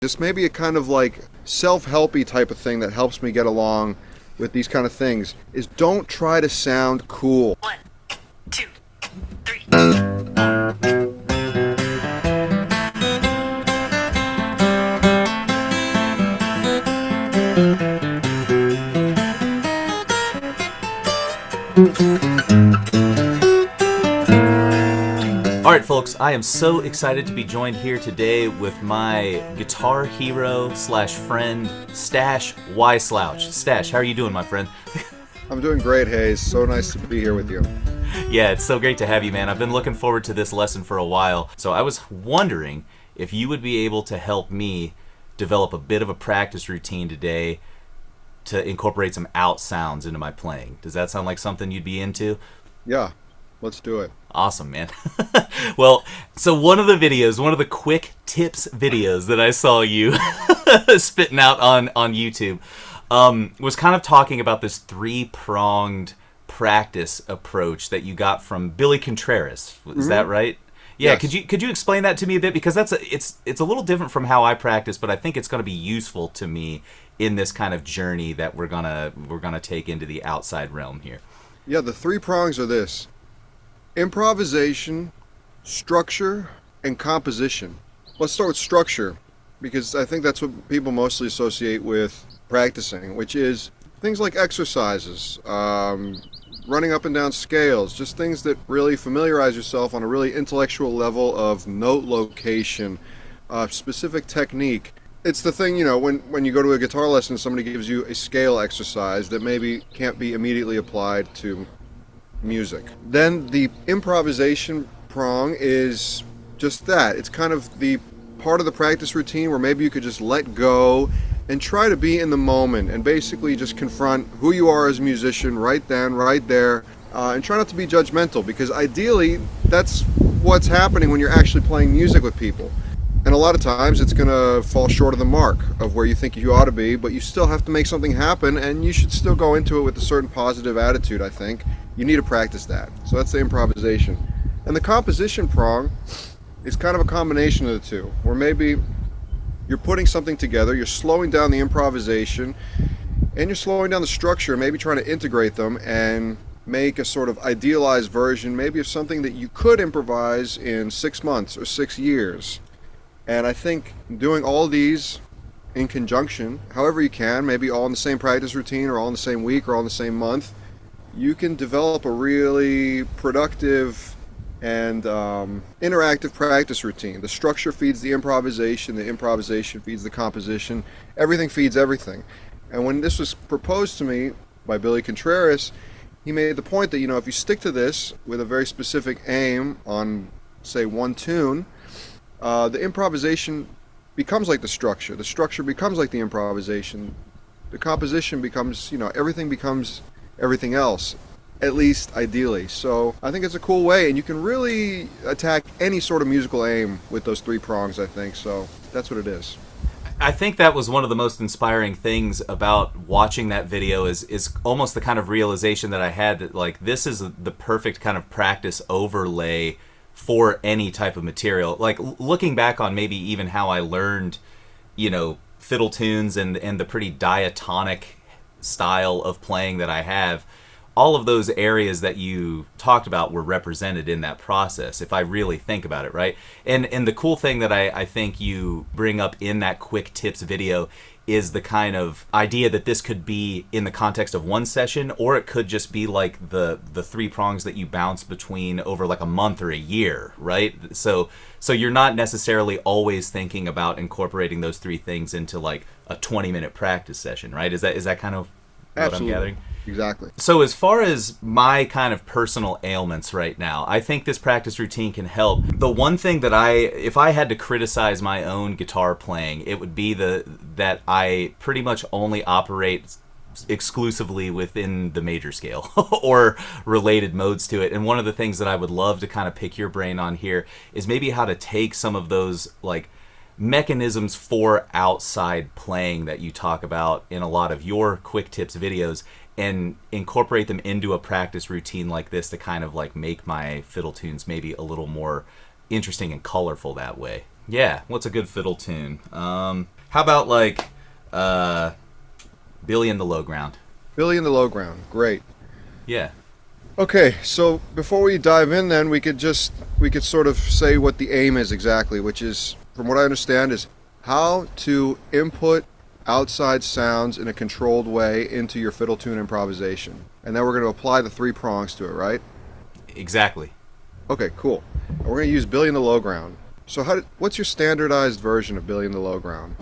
Just maybe a kind of like self-helpy type of thing that helps me get along with these kind of things is don't try to sound cool. 1, 2, 3. Alright folks, I am so excited to be joined here today with my guitar hero slash friend, Stash Wyslouch. Stash, how are you doing, my friend? I'm doing great, Hayes. So nice to be here with you. Yeah, it's so great to have you, man. I've been looking forward to this lesson for a while. So I was wondering if you would be able to help me develop a bit of a practice routine today to incorporate some out sounds into my playing. Does that sound like something you'd be into? Yeah, let's do it. Awesome, man. Well, so one of the quick tips videos that I saw you spitting out on YouTube was kind of talking about this three-pronged practice approach that you got from Billy Contreras. Is that right? Yeah, Yes. could you explain that to me a bit, because it's a little different from how I practice, but I think it's going to be useful to me in this kind of journey that we're gonna take into the outside realm here. Yeah, the three prongs are this: improvisation, structure, and composition. Let's start with structure, because I think that's what people mostly associate with practicing, which is things like exercises, running up and down scales, just things that really familiarize yourself on a really intellectual level of note location, specific technique. It's the thing, when you go to a guitar lesson, somebody gives you a scale exercise that maybe can't be immediately applied to music. Then the improvisation prong is just that. It's kind of the part of the practice routine where maybe you could just let go and try to be in the moment and basically just confront who you are as a musician right then, right there, and try not to be judgmental, because ideally that's what's happening when you're actually playing music with people. And a lot of times it's going to fall short of the mark of where you think you ought to be, but you still have to make something happen, and you should still go into it with a certain positive attitude, I think. You need to practice that. So that's the improvisation. And the composition prong is kind of a combination of the two, where maybe you're putting something together, you're slowing down the improvisation, and you're slowing down the structure, maybe trying to integrate them and make a sort of idealized version, maybe of something that you could improvise in 6 months or 6 years. And I think doing all these in conjunction, however you can, maybe all in the same practice routine or all in the same week or all in the same month, you can develop a really productive and interactive practice routine. The structure feeds the improvisation feeds the composition, everything feeds everything. And when this was proposed to me by Billy Contreras, he made the point that, if you stick to this with a very specific aim on, say, one tune, the improvisation becomes like the structure becomes like the improvisation, the composition becomes, everything becomes everything else, at least ideally. So I think it's a cool way, and you can really attack any sort of musical aim with those three prongs, I think. So that's what it is. I think that was one of the most inspiring things about watching that video is almost the kind of realization that I had that, like, this is the perfect kind of practice overlay for any type of material. Like, looking back on maybe even how I learned, fiddle tunes and the pretty diatonic style of playing that I have, all of those areas that you talked about were represented in that process, if I really think about it, right? And the cool thing that I think you bring up in that quick tips video is the kind of idea that this could be in the context of one session, or it could just be like the three prongs that you bounce between over like a month or a year, right? So you're not necessarily always thinking about incorporating those three things into like a 20-minute practice session, right? Is that kind of what Absolutely. I'm gathering? Exactly. So as far as my kind of personal ailments right now, I think this practice routine can help. The one thing that if I had to criticize my own guitar playing, it would be that I pretty much only operate exclusively within the major scale or related modes to it. And one of the things that I would love to kind of pick your brain on here is maybe how to take some of those like mechanisms for outside playing that you talk about in a lot of your quick tips videos and incorporate them into a practice routine like this to kind of like make my fiddle tunes maybe a little more interesting and colorful that way. Yeah, what's a good fiddle tune? How about like Billy in the Low Ground? Billy in the Low Ground. Great. Yeah. Okay, so before we dive in then, we could sort of say what the aim is exactly, which is, from what I understand, is how to input outside sounds in a controlled way into your fiddle tune improvisation. And then we're going to apply the 3 prongs to it, right? Exactly. Okay, cool. And we're going to use Billy in the Low Ground. So what's your standardized version of Billy in the Low Ground?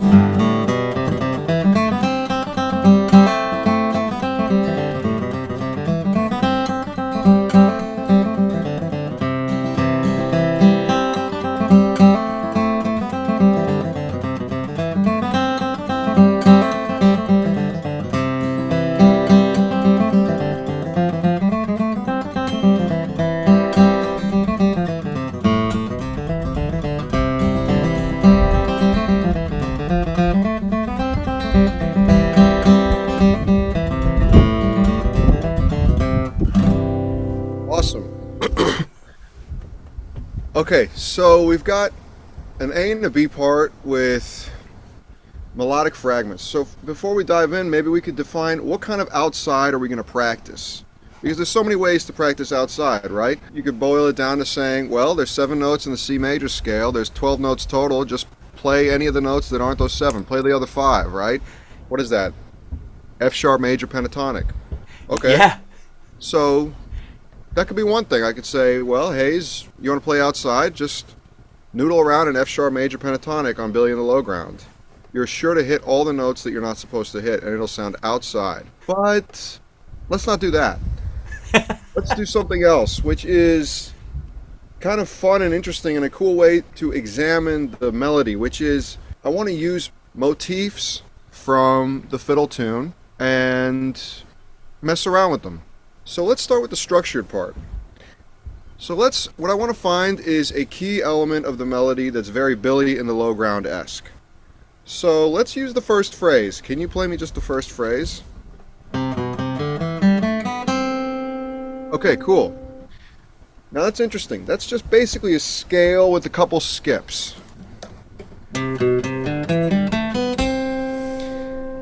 Awesome. Okay, so we've got an A and a B part with melodic fragments. So before we dive in, maybe we could define what kind of outside are we going to practice? Because there's so many ways to practice outside, right? You could boil it down to saying, well, there's 7 notes in the C major scale, there's 12 notes total, just play any of the notes that aren't those 7. Play the other 5, right? What is that? F sharp major pentatonic. Okay. Yeah. So that could be one thing. I could say, well, Hayes, you want to play outside? Just noodle around an F sharp major pentatonic on Billy in the Low Ground. You're sure to hit all the notes that you're not supposed to hit, and it'll sound outside. But let's not do that. Let's do something else, which is kind of fun and interesting and a cool way to examine the melody, which is I want to use motifs from the fiddle tune and mess around with them. So let's start with the structured part. So what I want to find is a key element of the melody that's very Billy in the Low Ground-esque. So let's use the first phrase. Can you play me just the first phrase? Okay, cool. Now that's interesting. That's just basically a scale with a couple skips.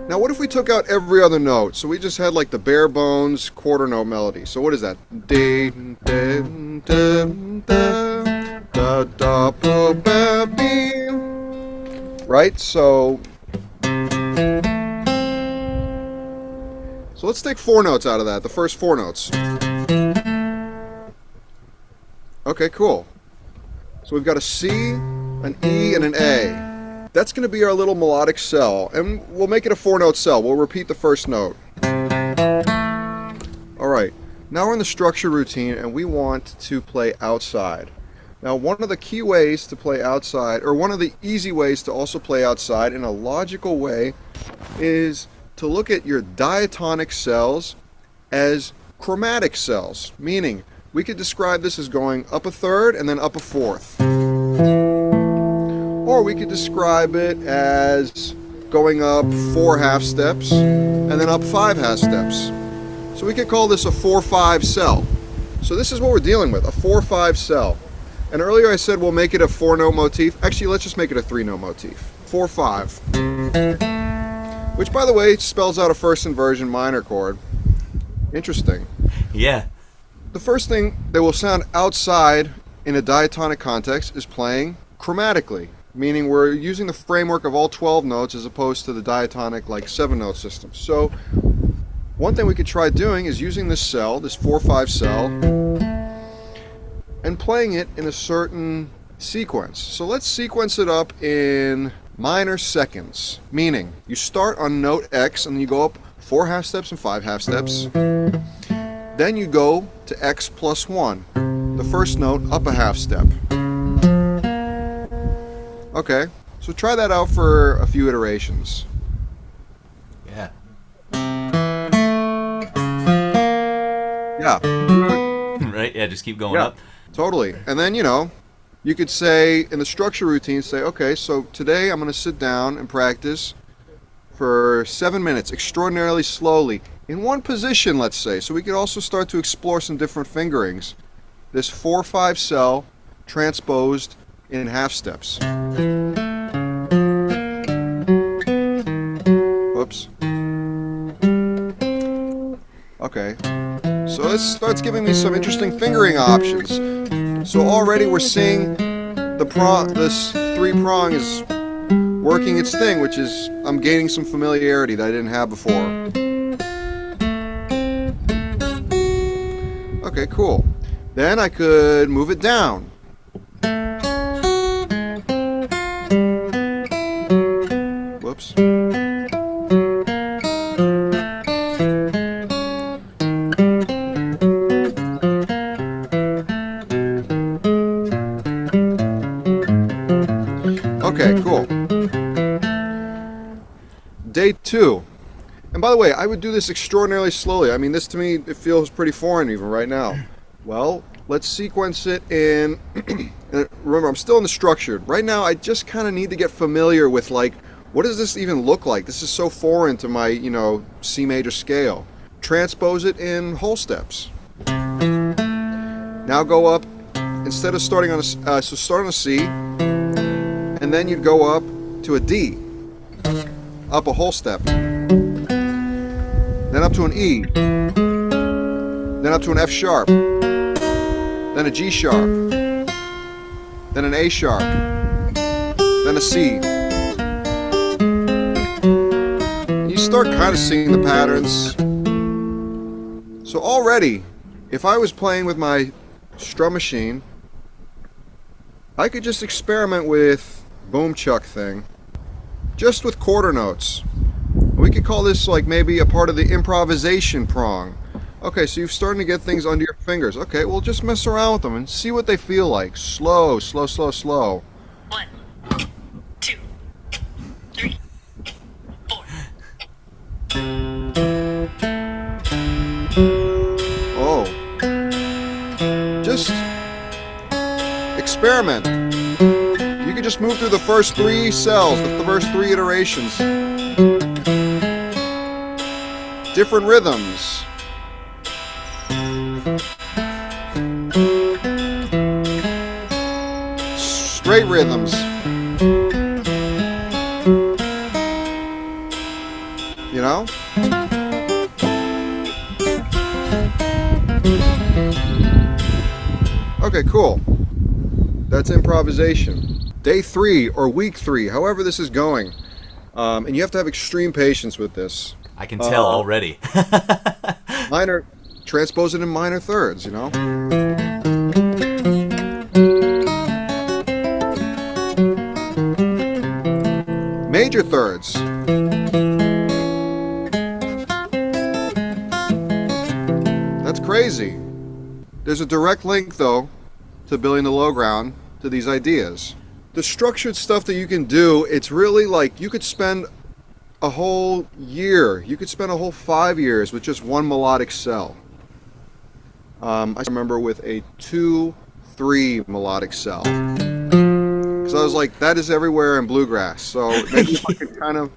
Now what if we took out every other note? So we just had like the bare bones quarter note melody. So what is that? Right? So let's take 4 notes out of that, the first 4 notes. Okay, cool. So we've got a C, an E, and an A. That's going to be our little melodic cell, and we'll make it a 4-note cell. We'll repeat the first note. Alright, now we're in the structure routine, and we want to play outside. Now, one of the key ways to play outside, or one of the easy ways to also play outside in a logical way, is to look at your diatonic cells as chromatic cells, meaning we could describe this as going up a third and then up a fourth. Or we could describe it as going up 4 half steps and then up 5 half steps. So we could call this a 4-5 cell. So this is what we're dealing with, a 4-5 cell. And earlier I said we'll make it a 4-note motif. Actually, let's just make it a 3-note motif. 4-5. Which, by the way, spells out a first inversion minor chord. Interesting. Yeah. The first thing that will sound outside in a diatonic context is playing chromatically, meaning we're using the framework of all 12 notes as opposed to the diatonic like 7-note system. So one thing we could try doing is using this cell, this 4-5 cell, and playing it in a certain sequence. So let's sequence it up in minor seconds, meaning you start on note X and you go up 4 half steps and 5 half steps. Then you go to X plus 1, the first note up a half step. Okay, so try that out for a few iterations. Yeah. Yeah. Right? Yeah, just keep going Yeah, up. totally. And then, you could say, in the structure routine, say, okay, so today I'm going to sit down and practice for 7 minutes, extraordinarily slowly, in one position, let's say. So we could also start to explore some different fingerings. This 4-5 cell transposed in half steps. Whoops. Okay. So this starts giving me some interesting fingering options. So already we're seeing this 3-prong is working its thing, which is I'm gaining some familiarity that I didn't have before. Okay, cool. Then I could move it down. Whoops. Okay, cool. Day 2. And by the way, I would do this extraordinarily slowly. I mean, this to me, it feels pretty foreign even right now. Well, let's sequence it in. Remember, I'm still in the structured. Right now, I just kind of need to get familiar with, like, what does this even look like? This is so foreign to my, C major scale. Transpose it in whole steps. Now go up, instead of starting on a, so start on a C, and then you'd go up to a D, up a whole step, then up to an E, then up to an F sharp, then a G sharp, then an A sharp, then a C. And you start kind of seeing the patterns. So already, if I was playing with my strum machine, I could just experiment with boom chuck thing, just with quarter notes. We could call this like maybe a part of the improvisation prong. Okay, so you're starting to get things under your fingers. Okay, well just mess around with them and see what they feel like. Slow, slow, slow, slow. 1, 2, 3, 4. Oh. Just experiment. You can just move through the first 3 cells, the first 3 iterations. Different rhythms. Straight rhythms. You know? Okay, cool. That's improvisation. Day 3 or week 3, however this is going. And you have to have extreme patience with this. I can tell already. Minor, transpose it in minor thirds, you know? Major thirds. That's crazy. There's a direct link, though, to building the low ground to these ideas. The structured stuff that you can do, it's really like you could spend a whole year, you could spend a whole 5 years with just one melodic cell. I remember with a 2-3 melodic cell. Because I was like, that is everywhere in bluegrass. So maybe if I could kind of,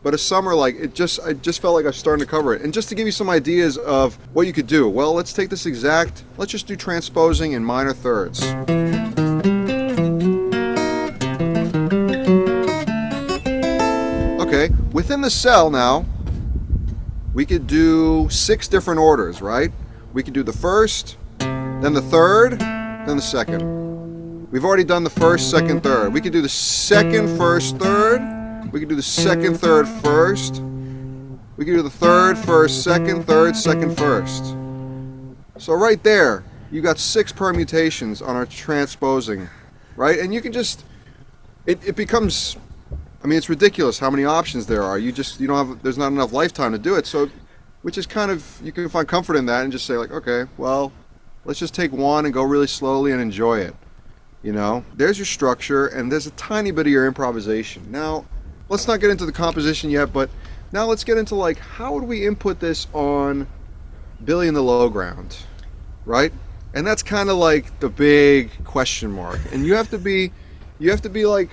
but a summer, like I just felt like I was starting to cover it. And just to give you some ideas of what you could do, well, let's take this exact, let's just do transposing in minor thirds. Okay, within the cell now, we could do 6 different orders, right? We could do the first, then the third, then the second. We've already done the first, second, third. We could do the second, first, third. We could do the second, third, first. We could do the third, first, second, third, second, first. So right there, you got 6 permutations on our transposing, right? And you can just, it becomes, I mean, it's ridiculous how many options there are. You don't have, there's not enough lifetime to do it. So, which is kind of, you can find comfort in that and just say like, okay, well, let's just take one and go really slowly and enjoy it. You know, there's your structure and there's a tiny bit of your improvisation. Now, let's not get into the composition yet, but now let's get into like, how would we input this on Billy in the Low Ground, right? And that's kind of like the big question mark. And you have to be like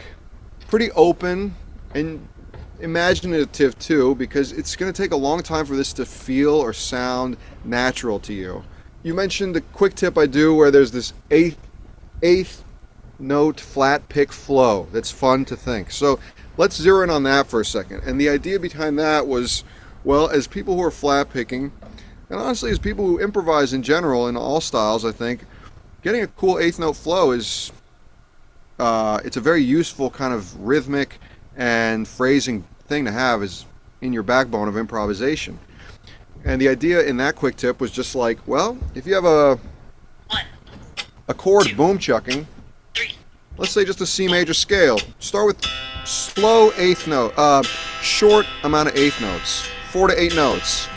pretty open and imaginative too, because it's going to take a long time for this to feel or sound natural to you. You mentioned the quick tip I do where there's this eighth note flat pick flow that's fun to think. So let's zero in on that for a second. And the idea behind that was, well, as people who are flat picking, and honestly as people who improvise in general in all styles, I think getting a cool eighth note flow is it's a very useful kind of rhythmic and phrasing thing to have is in your backbone of improvisation. And the idea in that quick tip was just like, well, if you have a 1, chord 2, boom chucking, 3, let's say just a C major scale, start with slow eighth note, short amount of eighth notes, 4 to 8 notes.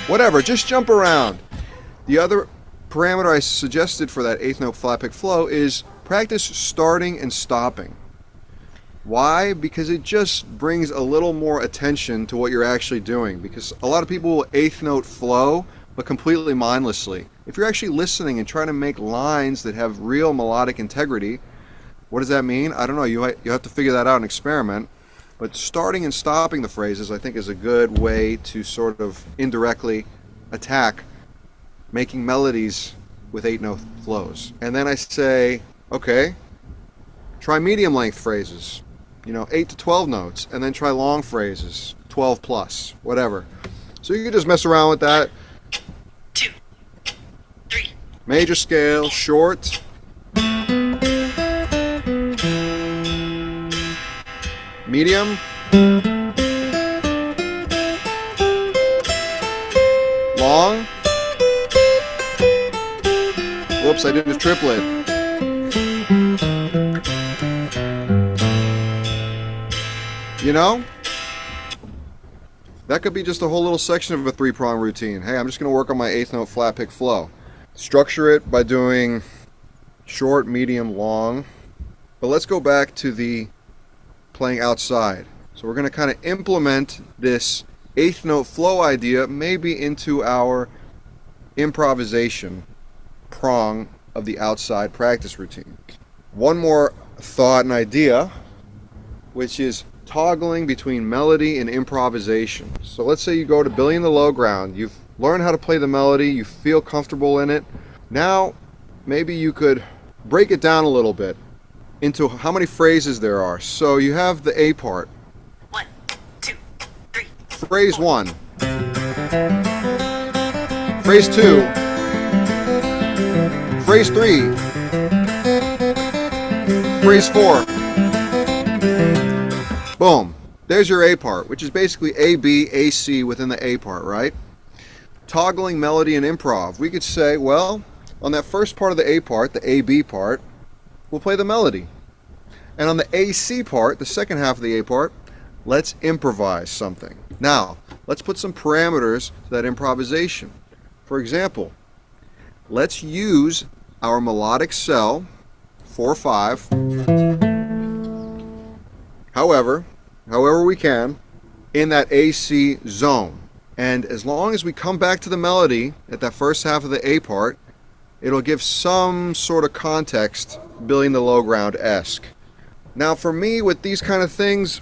Whatever, just jump around. The other parameter I suggested for that eighth note flat pick flow is practice starting and stopping. Why? Because it just brings a little more attention to what you're actually doing. Because a lot of people will eighth note flow, but completely mindlessly. If you're actually listening and trying to make lines that have real melodic integrity, what does that mean? I don't know. You have to figure that out and experiment. But starting and stopping the phrases, I think, is a good way to sort of indirectly attack making melodies with eight note flows. And then I say, okay, try medium length phrases, 8 to 12 notes, and then try long phrases, 12 plus, whatever. So you can just mess around with that. 2, 3, Major scale, short. Medium. Long. Whoops, I did a triplet. That could be just a whole little section of a 3-prong routine. Hey, I'm just going to work on my eighth note flat pick flow. Structure it by doing short, medium, long. But let's go back to the playing outside. So we're going to kind of implement this eighth note flow idea maybe into our improvisation prong of the outside practice routine. One more thought and idea, which is toggling between melody and improvisation. So let's say you go to Billy in the Low Ground. You've learned how to play the melody. You feel comfortable in it. Now, maybe you could break it down a little bit into how many phrases there are. So you have the A part. 1, 2, 3. Phrase 1. Phrase 2. Phrase 3. Phrase 4. Boom. There's your A part, which is basically A, B, A, C within the A part, right? Toggling melody and improv. We could say, well, on that first part of the A part, the A, B part, we'll play the melody. And on the AC part, the second half of the A part, let's improvise something. Now, let's put some parameters to that improvisation. For example, let's use our melodic cell, 4/5, however we can, in that AC zone. And as long as we come back to the melody at that first half of the A part, it'll give some sort of context, Billy in the Low Ground-esque. Now for me, with these kind of things,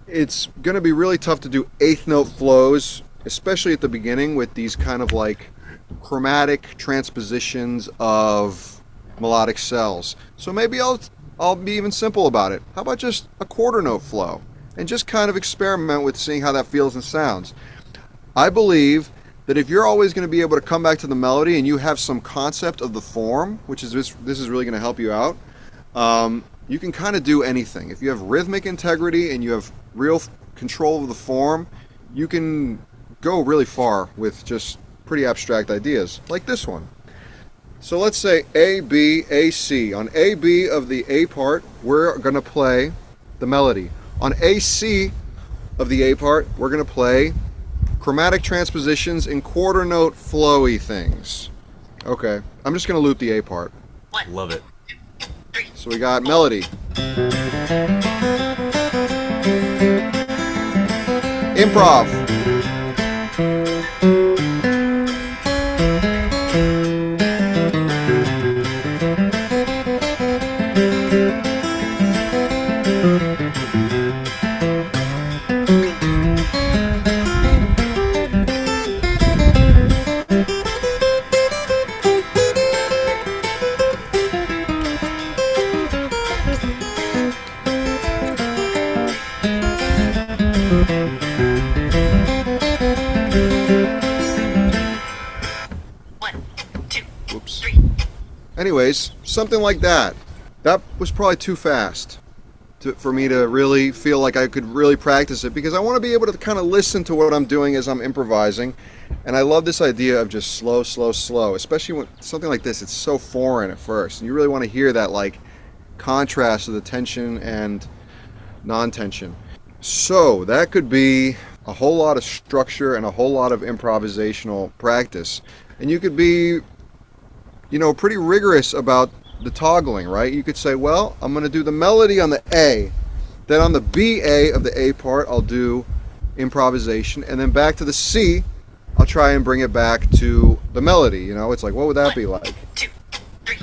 it's going to be really tough to do eighth note flows, especially at the beginning with these kind of like chromatic transpositions of melodic cells. So maybe I'll be even simple about it. How about just a quarter note flow and just kind of experiment with seeing how that feels and sounds. I believe that if you're always going to be able to come back to the melody and you have some concept of the form, which is this is really going to help you out, you can kind of do anything. If you have rhythmic integrity and you have real control of the form, you can go really far with just pretty abstract ideas, like this one. So let's say A, B, A, C. On A, B of the A part, we're going to play the melody. On AC of the A part, we're going to play chromatic transpositions and quarter note flowy things. Okay, I'm just going to loop the A part. 1, Love it. 2, 3. So we got melody. Improv. Whoops. 3, Anyways, something like that. That was probably too fast for me to really feel like I could really practice it, because I want to be able to kind of listen to what I'm doing as I'm improvising. And I love this idea of just slow, slow, slow, especially when something like this, it's so foreign at first. And you really want to hear that like contrast of the tension and non-tension. So that could be a whole lot of structure and a whole lot of improvisational practice. And you could be, pretty rigorous about the toggling, right? You could say, well, I'm going to do the melody on the A. Then on the BA of the A part, I'll do improvisation. And then back to the C, I'll try and bring it back to the melody. It's like, what would that be like? 2, 3.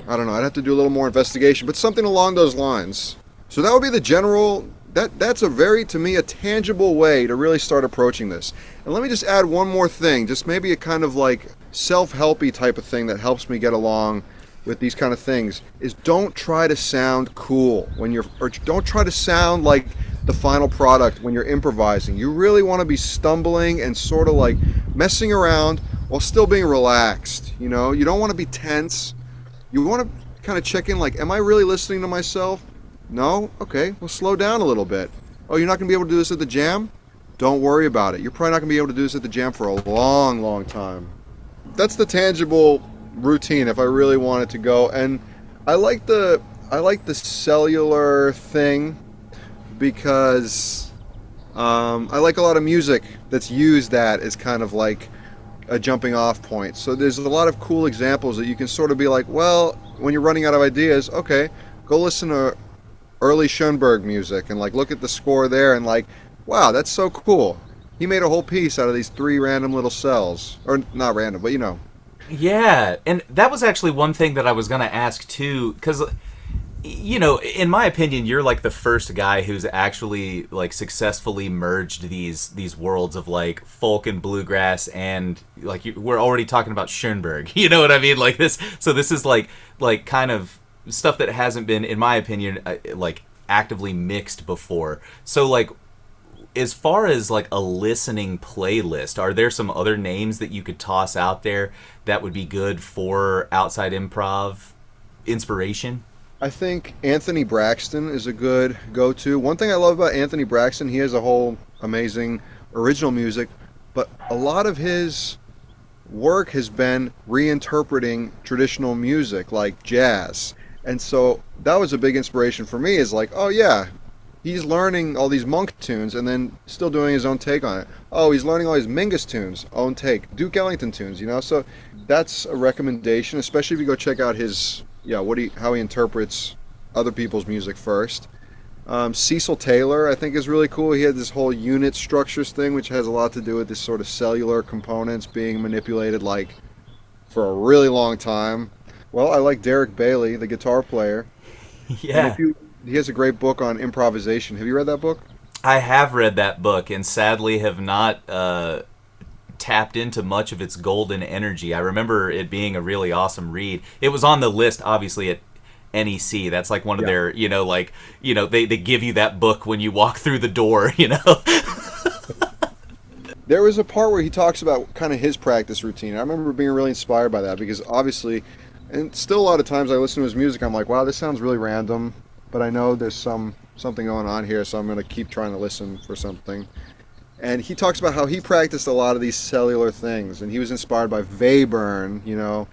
I don't know, I'd have to do a little more investigation, but something along those lines. So that would be the general, that's a very, to me, a tangible way to really start approaching this. And let me just add one more thing, just maybe a kind of like self-helpy type of thing that helps me get along with these kind of things, is don't try to sound cool or don't try to sound like the final product when you're improvising. You really want to be stumbling and sort of like messing around while still being relaxed. You don't want to be tense. You want to kind of check in like, am I really listening to myself? No? Okay, well, slow down a little bit. Oh, you're not going to be able to do this at the jam? Don't worry about it. You're probably not going to be able to do this at the jam for a long, long time. That's the tangible routine if I really wanted to go. And I like the cellular thing because I like a lot of music that's used that as kind of like a jumping off point. So there's a lot of cool examples that you can sort of be like, well, when you're running out of ideas, okay, go listen to early Schoenberg music and like look at the score there and like, wow, that's so cool. He made a whole piece out of these 3 random little cells. Or not random, but Yeah, and that was actually one thing that I was going to ask too, because in my opinion, you're like the first guy who's actually like successfully merged these worlds of like folk and bluegrass, and like we're already talking about Schoenberg. You know what I mean? Like this. So this is like kind of stuff that hasn't been, in my opinion, like actively mixed before. So like, as far as like a listening playlist, are there some other names that you could toss out there that would be good for outside improv inspiration? I think Anthony Braxton is a good go-to. One thing I love about Anthony Braxton, he has a whole amazing original music, but a lot of his work has been reinterpreting traditional music like jazz. And so that was a big inspiration for me, is like, oh yeah, he's learning all these monk tunes and then still doing his own take on it. Oh, he's learning all his Mingus tunes, own take. Duke Ellington tunes, So that's a recommendation, especially if you go check out his, how he interprets other people's music first. Cecil Taylor, I think, is really cool. He had this whole unit structures thing, which has a lot to do with this sort of cellular components being manipulated like for a really long time. Well, I like Derek Bailey, the guitar player. Yeah. He has a great book on improvisation. Have you read that book? I have read that book and sadly have not tapped into much of its golden energy. I remember it being a really awesome read. It was on the list, obviously, at NEC. That's like one of their, they give you that book when you walk through the door, There was a part where he talks about kind of his practice routine. I remember being really inspired by that because obviously, and still a lot of times I listen to his music, I'm like, wow, this sounds really random, but I know there's something going on here, so I'm going to keep trying to listen for something. And he talks about how he practiced a lot of these cellular things, and he was inspired by Webern,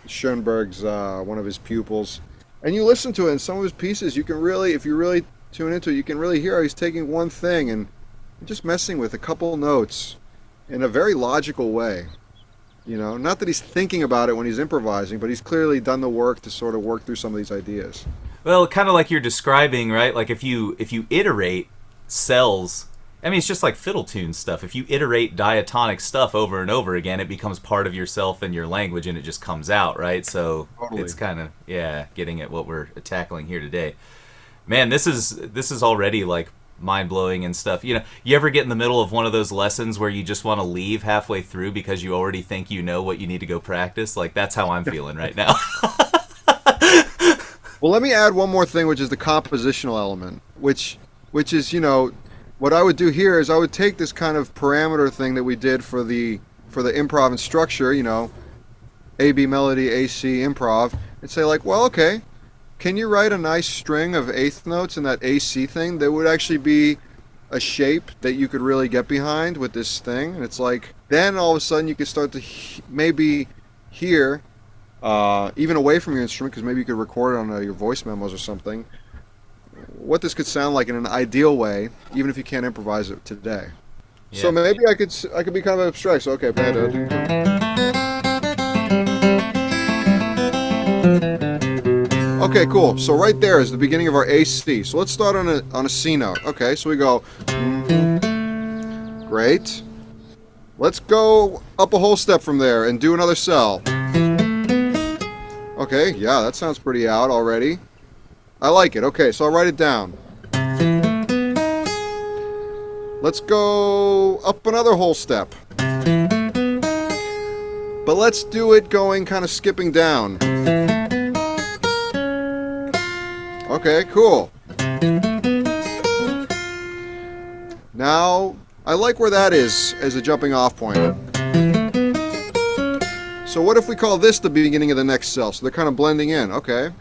Schoenberg's one of his pupils. And you listen to it in some of his pieces, you can really, if you really tune into it, you can really hear how he's taking one thing and just messing with a couple notes in a very logical way. Not that he's thinking about it when he's improvising, but he's clearly done the work to sort of work through some of these ideas. Well, kind of like you're describing, right? Like if you iterate cells, I mean, it's just like fiddle tune stuff. If you iterate diatonic stuff over and over again, it becomes part of yourself and your language, and it just comes out, right? So Totally. It's kind of, getting at what we're tackling here today. Man, this is already like mind-blowing and stuff. You ever get in the middle of one of those lessons where you just want to leave halfway through because you already think you know what you need to go practice? Like, that's how I'm feeling right now. Well, let me add one more thing, which is the compositional element, which is, what I would do here is I would take this kind of parameter thing that we did for the improv and structure, A B melody, AC improv, and say like, well, okay, can you write a nice string of eighth notes in that AC thing that would actually be a shape that you could really get behind with this thing? And it's like, then all of a sudden you could start to maybe hear, even away from your instrument, because maybe you could record it on your voice memos or something, what this could sound like in an ideal way, even if you can't improvise it today. Yeah. So maybe I could be kind of abstract. So okay, okay, cool. So right there is the beginning of our AC. So let's start on a C note. Okay, so we go. Great. Let's go up a whole step from there and do another cell. Okay, yeah, that sounds pretty out already. I like it. Okay, so I'll write it down. Let's go up another whole step. But let's do it going kind of skipping down. Okay, cool. Now, I like where that is as a jumping off point. So what if we call this the beginning of the next cell? So they're kind of blending in. Okay.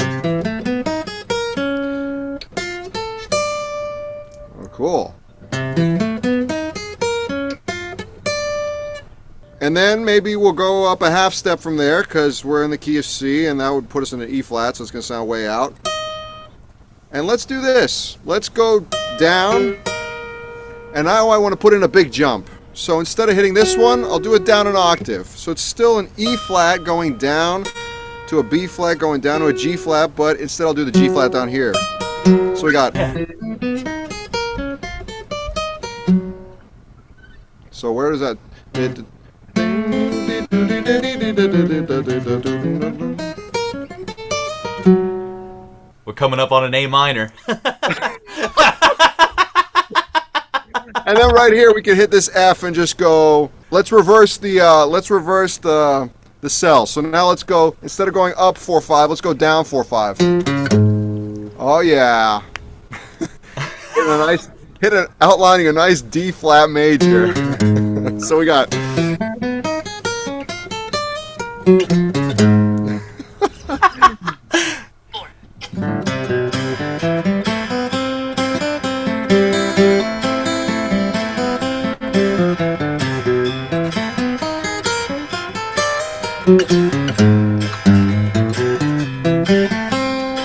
Oh, cool. And then maybe we'll go up a half step from there because we're in the key of C, and that would put us in an E flat, so it's going to sound way out. And let's do this. Let's go down. And now I want to put in a big jump. So instead of hitting this one, I'll do it down an octave. So it's still an E flat going down to a B flat going down to a G flat, but instead I'll do the G flat down here. So we got... So where does that... We're coming up on an A minor. And then right here we can hit this F and just go. Let's reverse the cell. So now let's go, instead of going up 4/5, let's go down 4/5. Oh yeah. Outlining a nice D flat major. So we got.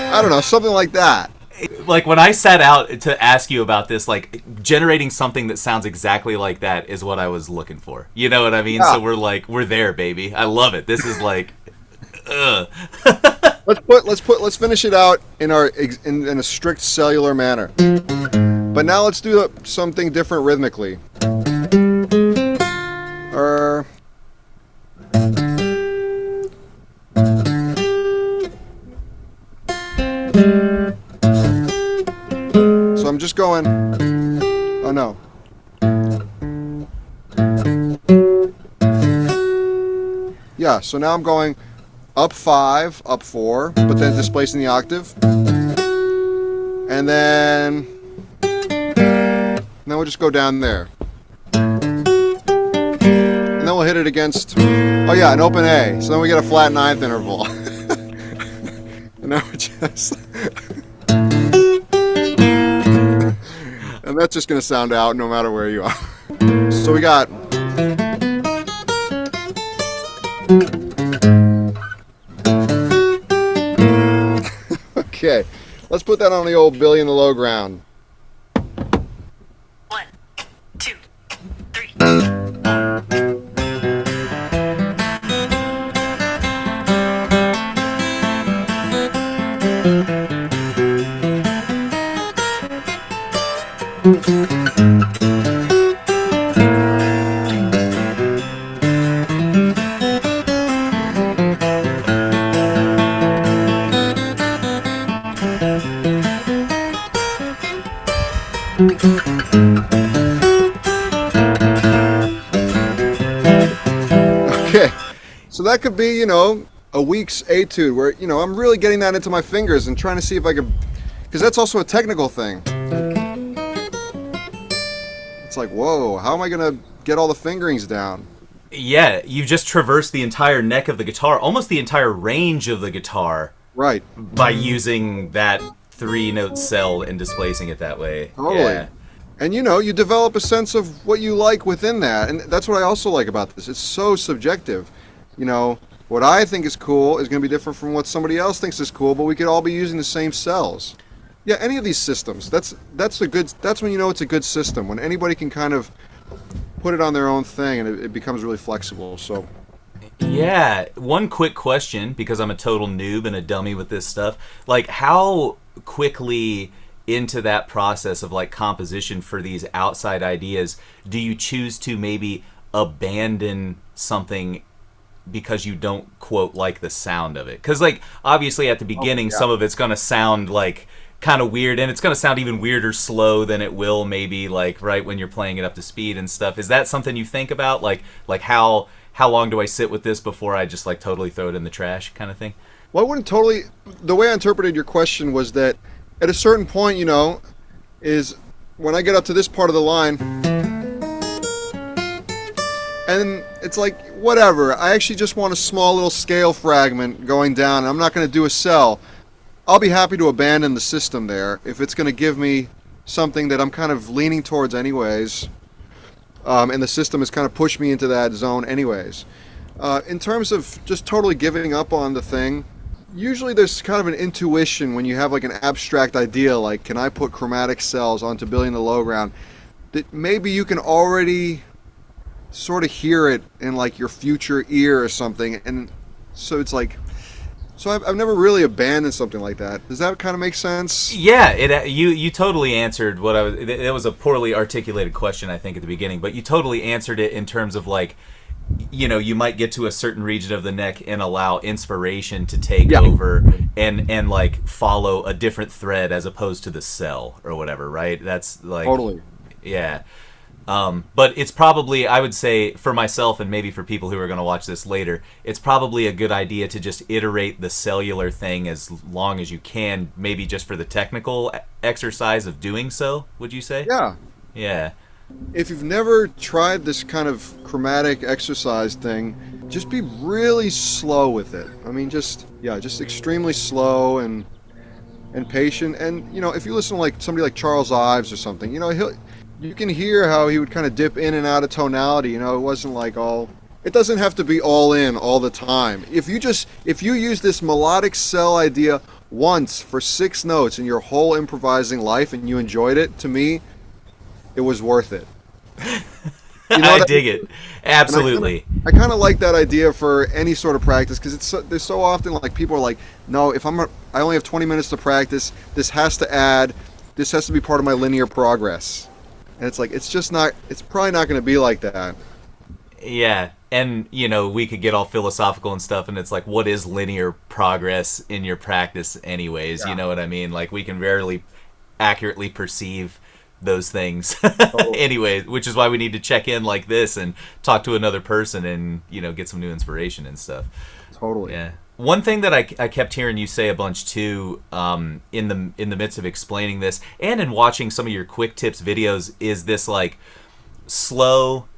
I don't know, something like that. Like when I set out to ask you about this, like generating something that sounds exactly like that is what I was looking for. You know what I mean? Yeah. So we're there, baby. I love it. This is like, Let's finish it out in a strict cellular manner. But now let's do something different rhythmically. So I'm just going. Oh no. Yeah, so now I'm going up 5, up 4, but then displacing the octave. And then we'll just go down there. And then we'll hit it against, oh yeah, an open A. So then we get a flat ninth interval. And now we're just... And that's just going to sound out no matter where you are. So we got... Okay, let's put that on the old Billy in the low ground. 1, 2, 3. Okay, so that could be, a week's etude where, I'm really getting that into my fingers and trying to see if I can, because that's also a technical thing. It's like, whoa, how am I going to get all the fingerings down? Yeah, you just traverse the entire neck of the guitar, almost the entire range of the guitar. Right. By using that 3-note cell and displacing it that way. Totally. Yeah. And you develop a sense of what you like within that. And that's what I also like about this. It's so subjective. What I think is cool is going to be different from what somebody else thinks is cool, but we could all be using the same cells. Yeah, any of these systems. That's when you know it's a good system, when anybody can kind of put it on their own thing and it becomes really flexible. So yeah, one quick question, because I'm a total noob and a dummy with this stuff. Like, how quickly into that process of like composition for these outside ideas do you choose to maybe abandon something because you don't, quote, like the sound of it? Because like obviously at the beginning some of it's going to sound like kind of weird, and it's going to sound even weirder slow than it will maybe like right when you're playing it up to speed and stuff. Is that something you think about, like how long do I sit with this before I just like totally throw it in the trash kind of thing? Well, I wouldn't totally. The way I interpreted your question was that at a certain point, is when I get up to this part of the line, and it's like, whatever, I actually just want a small little scale fragment going down, and I'm not going to do a cell. I'll be happy to abandon the system there if it's going to give me something that I'm kind of leaning towards anyways, and the system has kind of pushed me into that zone anyways. In terms of just totally giving up on the thing, usually there's kind of an intuition when you have like an abstract idea, like, can I put chromatic cells onto Billy in the Low Ground, that maybe you can already sort of hear it in like your future ear or something. And so it's like, so I've never really abandoned something like that. Does that kind of make sense? Yeah, you totally answered what I was. It was a poorly articulated question, I think, at the beginning, but you totally answered it in terms of like, you might get to a certain region of the neck and allow inspiration to take over and like follow a different thread as opposed to the cell or whatever, right? That's like Totally. Yeah. But it's probably, I would say, for myself and maybe for people who are going to watch this later, it's probably a good idea to just iterate the cellular thing as long as you can, maybe just for the technical exercise of doing so, would you say? Yeah. Yeah. If you've never tried this kind of chromatic exercise thing, just be really slow with it. I mean, just extremely slow and patient. And, if you listen to like somebody like Charles Ives or something, you can hear how he would kind of dip in and out of tonality. It wasn't like it doesn't have to be all in all the time. If you use this melodic cell idea once for 6 notes in your whole improvising life and you enjoyed it, to me, it was worth it. I dig it. Absolutely. I kind of like that idea for any sort of practice, because there's so often like people are like, no, I only have 20 minutes to practice, this has to be part of my linear progress. And it's like, it's probably not going to be like that. Yeah. And, we could get all philosophical and stuff, and it's like, what is linear progress in your practice anyways? Yeah. You know what I mean? Like, we can rarely accurately perceive those things. Totally. Anyway, which is why we need to check in like this and talk to another person and, get some new inspiration and stuff. Totally. Yeah. One thing that I kept hearing you say a bunch too, in the midst of explaining this, and in watching some of your quick tips videos, is this like slow,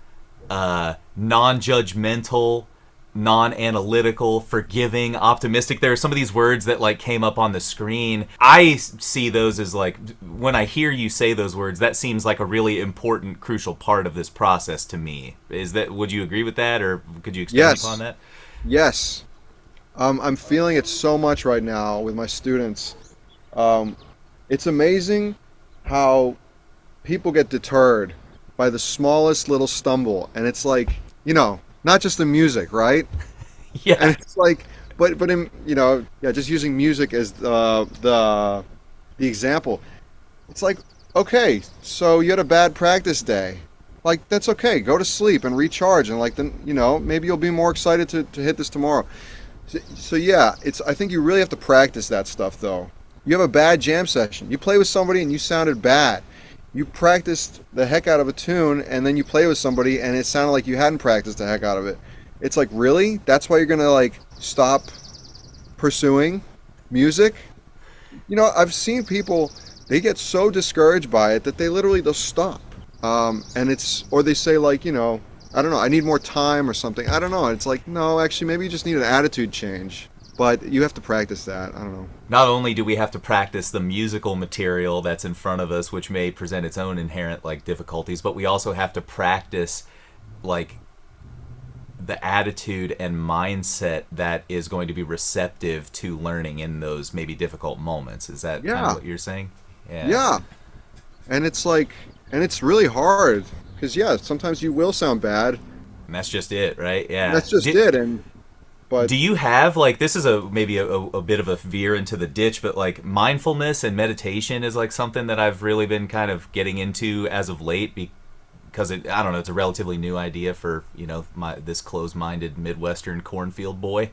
non-judgmental, non-analytical, forgiving, optimistic. There are some of these words that like came up on the screen. I see those as like, when I hear you say those words, that seems like a really important, crucial part of this process to me. Would you agree with that, or could you expand upon that? Yes. I'm feeling it so much right now with my students. It's amazing how people get deterred by the smallest little stumble, and it's like, not just the music, right? Yeah. And it's like, but in, just using music as the example. It's like, okay, so you had a bad practice day. Like, that's okay. Go to sleep and recharge, and like, then, maybe you'll be more excited to hit this tomorrow. So yeah, I think you really have to practice that stuff, though. You have a bad jam session. You play with somebody and you sounded bad. You practiced the heck out of a tune, and then you play with somebody and it sounded like you hadn't practiced the heck out of it. It's like, really? That's why you're going to like stop pursuing music. I've seen people, they get so discouraged by it that they'll stop. Or they say like, I don't know, I need more time or something. I don't know. It's like, no, actually, maybe you just need an attitude change. But you have to practice that. I don't know. Not only do we have to practice the musical material that's in front of us, which may present its own inherent like difficulties, but we also have to practice like the attitude and mindset that is going to be receptive to learning in those maybe difficult moments. Is that kind of what you're saying? Yeah. And it's like, and it's really hard because sometimes you will sound bad. And that's just it, right? Yeah. That's just it. But do you have like, this is maybe a bit of a veer into the ditch, but like mindfulness and meditation is like something that I've really been kind of getting into as of late because I don't know, it's a relatively new idea for this closed-minded Midwestern cornfield boy.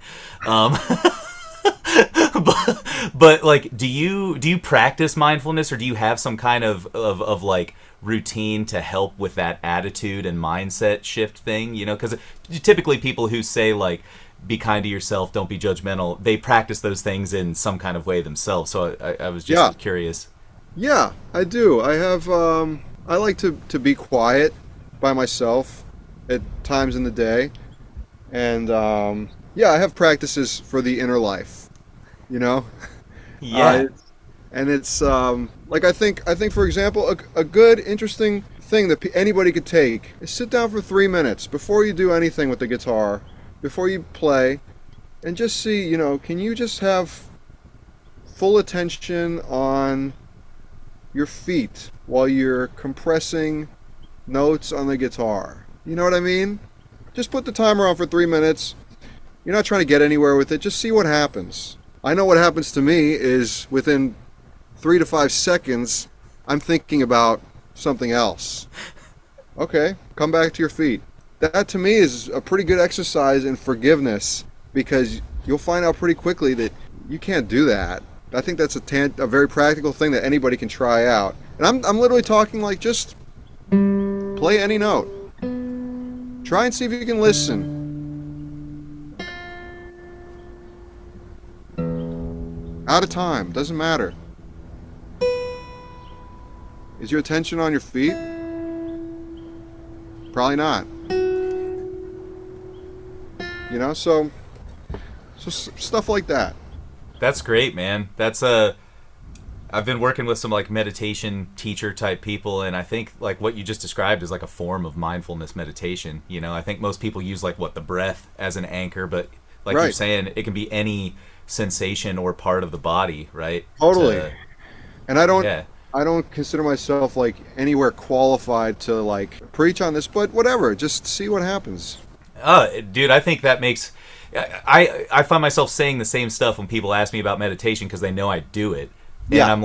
But like, do you practice mindfulness, or do you have some kind of like routine to help with that attitude and mindset shift thing? Because typically people who say like, be kind to yourself, don't be judgmental, they practice those things in some kind of way themselves. So I was just curious. Yeah, I do. I have. I like to be quiet by myself at times in the day, and I have practices for the inner life. Yeah. And it's like I think for example, a good interesting thing that anybody could take is sit down for 3 minutes before you do anything with the guitar, before you play, and just see, can you just have full attention on your feet while you're compressing notes on the guitar? You know what I mean? Just put the timer on for 3 minutes. You're not trying to get anywhere with it. Just see what happens. I know what happens to me is within 3 to 5 seconds, I'm thinking about something else. Okay, come back to your feet. That to me is a pretty good exercise in forgiveness, because you'll find out pretty quickly that you can't do that. I think that's a very practical thing that anybody can try out. And I'm literally talking like just play any note. Try and see if you can listen. Out of time, doesn't matter. Is your attention on your feet? Probably not. So stuff like that. That's great, man. I've been working with some like meditation teacher type people, and I think like what you just described is like a form of mindfulness meditation. I think most people use like the breath as an anchor, but like you're saying, it can be any sensation or part of the body, right? Totally. And I don't consider myself like anywhere qualified to like preach on this, but whatever, just see what happens. Dude, I think that makes... I find myself saying the same stuff when people ask me about meditation because they know I do it. And I'm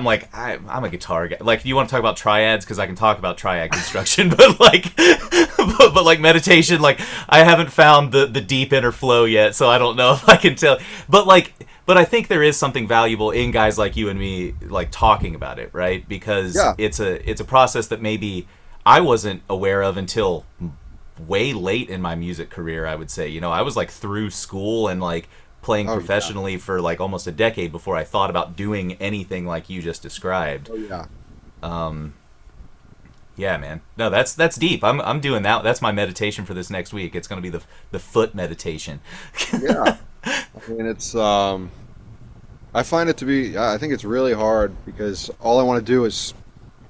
a guitar guy. Like, you want to talk about triads? Because I can talk about triad construction, but like meditation, like I haven't found the deep inner flow yet, so I don't know if I can tell. But I think there is something valuable in guys like you and me like talking about it, right? Because it's a process that maybe I wasn't aware of until way late in my music career, I would say. I was like through school and like playing professionally for like almost a decade before I thought about doing anything like you just described. Yeah, man. No, that's deep. I'm doing that. That's my meditation for this next week. It's going to be the foot meditation. Yeah. I mean, it's I find it to be, I think it's really hard because all I want to do is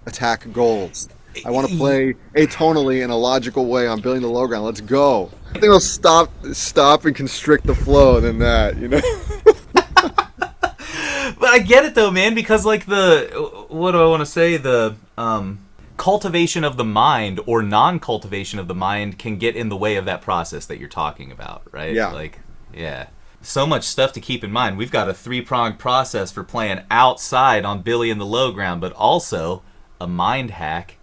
attack goals. I want to play atonally in a logical way on building the low ground. Let's go. I think I'll stop and constrict the flow than that, But I get it though, man, because like what do I want to say? The cultivation of the mind or non-cultivation of the mind can get in the way of that process that you're talking about, right? Yeah. So much stuff to keep in mind. We've got a 3-pronged process for playing outside on Billy in the low ground, but also a mind hack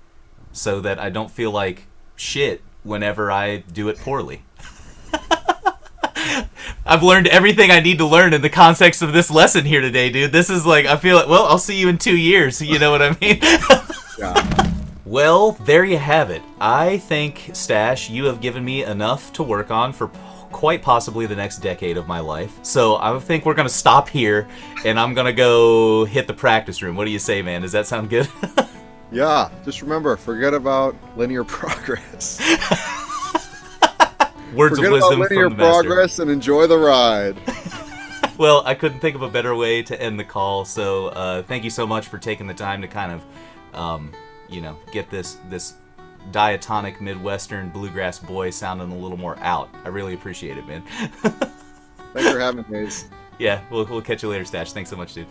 so that I don't feel like shit whenever I do it poorly. I've learned everything I need to learn in the context of this lesson here today, dude. This is like, I feel like, well, I'll see you in 2 years. You know what I mean? Yeah. Well, there you have it. I think, Stash, you have given me enough to work on for quite possibly the next decade of my life. So I think we're going to stop here, and I'm going to go hit the practice room. What do you say, man? Does that sound good? Yeah, just remember, forget about linear progress. Words Forget of wisdom about linear from the master. progress and enjoy the ride. Well, I couldn't think of a better way to end the call, so thank you so much for taking the time to kind of, get this diatonic Midwestern bluegrass boy sounding a little more out. I really appreciate it, man. Thanks for having me, Hayes. Yeah, we'll catch you later, Stash. Thanks so much, dude.